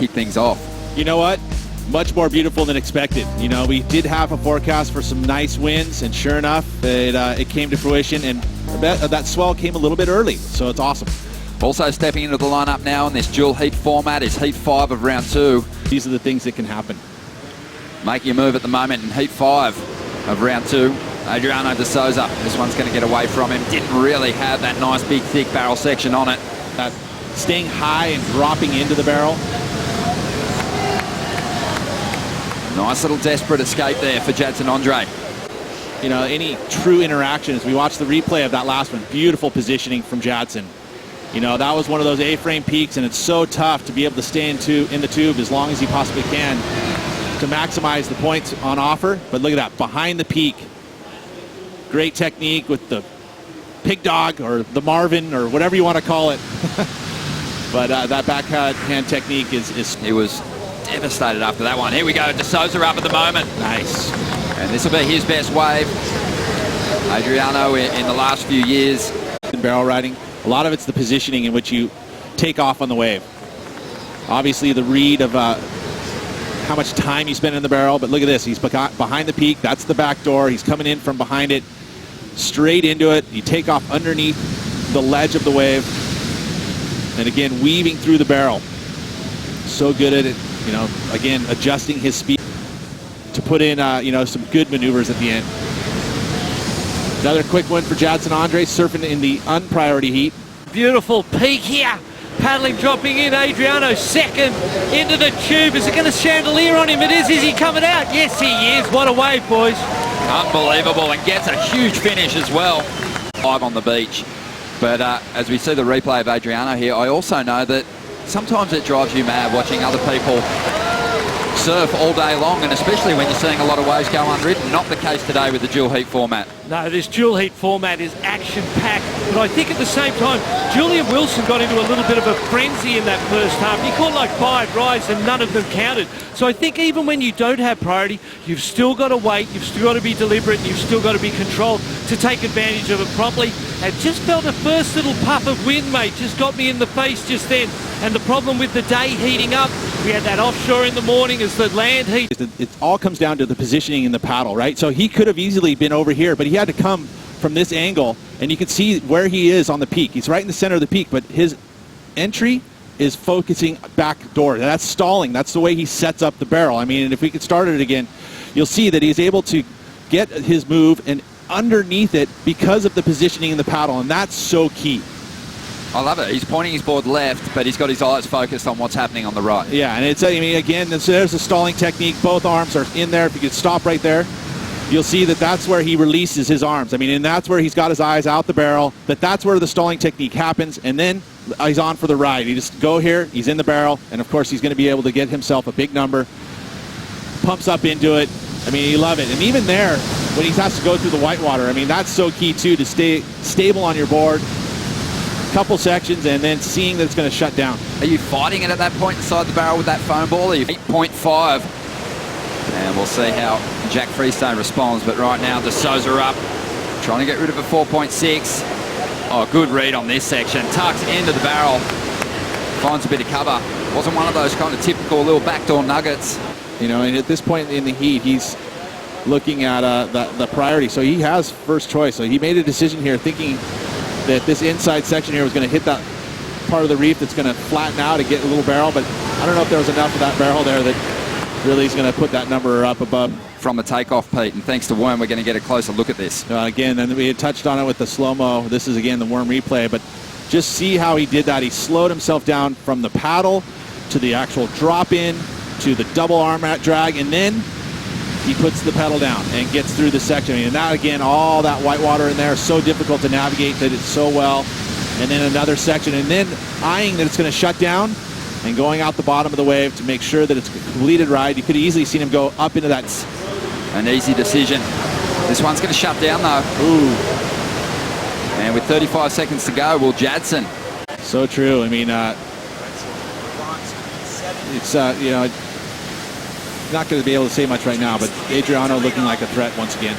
kick things off. You know what? Much more beautiful than expected. You know, we did have a forecast for some nice winds, and sure enough, it came to fruition, and that swell came a little bit early, so it's awesome. Also stepping into the lineup now in this dual heat format is heat 5 of round 2. These are the things that can happen. Making a move at the moment in heat 5 of round 2. Adriano de Souza. This one's going to get away from him. Didn't really have that nice big thick barrel section on it. That staying high and dropping into the barrel. Nice little desperate escape there for Jadson Andre. You know, any true interaction, as we watch the replay of that last one, beautiful positioning from Jadson. You know, that was one of those A-frame peaks, and it's so tough to be able to stay in the tube as long as you possibly can to maximize the points on offer. But look at that, behind the peak. Great technique with the pig dog or the Marvin or whatever you want to call it. But that backhand technique is... He was devastated after that one. Here we go, De Souza up at the moment. Nice. And this will be his best wave. Adriano in the last few years. In barrel riding, a lot of it's the positioning in which you take off on the wave. Obviously the read of how much time you spend in the barrel, but look at this. He's behind the peak. That's the back door. He's coming in from behind it, straight into it. You take off underneath the ledge of the wave, and again, weaving through the barrel. So good at it. You know, again, adjusting his speed to put in, you know, some good maneuvers at the end. Another quick one for Jadson Andre, surfing in the unpriority heat. Beautiful peak here. Paddling, dropping in. Adriano second into the tube. Is it going to chandelier on him? It is. Is he coming out? Yes, he is. What a wave, boys. Unbelievable, and gets a huge finish as well. 5 on the beach. But as we see the replay of Adriano here, I also know that sometimes it drives you mad watching other people surf all day long, and especially when you're seeing a lot of waves go under it. Not the case today with the dual heat format. No, this dual heat format is action-packed, but I think at the same time, Julian Wilson got into a little bit of a frenzy in that first half. He caught like 5 rides and none of them counted. So I think even when you don't have priority, you've still got to wait, you've still got to be deliberate, and you've still got to be controlled to take advantage of it properly. And just felt a first little puff of wind, mate, just got me in the face just then. And the problem with the day heating up, we had that offshore in the morning as the land heat. It all comes down to the positioning in the paddle, right? So he could have easily been over here, but he had to come from this angle, and you can see where he is on the peak. He's right in the center of the peak, but his entry is focusing back door. That's stalling. That's the way he sets up the barrel. I mean, and if we could start it again, you'll see that he's able to get his move and underneath it because of the positioning in the paddle, and that's so key. I love it. He's pointing his board left, but he's got his eyes focused on what's happening on the right. Yeah, and it's, I mean, again, there's a stalling technique. Both arms are in there. If you could stop right there, you'll see that that's where he releases his arms. I mean, and that's where he's got his eyes out the barrel, that's where the stalling technique happens, and then he's on for the ride. He just go here, he's in the barrel, and of course he's going to be able to get himself a big number, pumps up into it. I mean, you love it. And even there, when he has to go through the whitewater, I mean, that's so key too, to stay stable on your board. Couple sections and then seeing that it's going to shut down. Are you fighting it at that point inside the barrel with that foam ball? Are you 8.5? And we'll see how Jack Freestone responds. But right now, De Souza up, trying to get rid of a 4.6. Oh, good read on this section. Tucks into the barrel, finds a bit of cover. Wasn't one of those kind of typical little backdoor nuggets. You know, and at this point in the heat, he's looking at the priority. So he has first choice. So he made a decision here thinking that this inside section here was going to hit that part of the reef that's going to flatten out and get a little barrel, but I don't know if there was enough of that barrel there that really is going to put that number up above. From the takeoff, Pete, and thanks to Worm, we're going to get a closer look at this. Again, and we had touched on it with the slow-mo. This is, again, the Worm replay, but just see how he did that. He slowed himself down from the paddle to the actual drop-in to the double arm drag, and then he puts the pedal down and gets through the section. And that, again, all that white water in there, so difficult to navigate, did it so well. And then another section, and then eyeing that it's going to shut down and going out the bottom of the wave to make sure that it's a completed ride. You could have easily seen him go up into that. An easy decision. This one's going to shut down, though. Ooh. And with 35 seconds to go, will Jadson. So true. I mean, it's, you know, not going to be able to say much right now, but Adriano looking like a threat once again.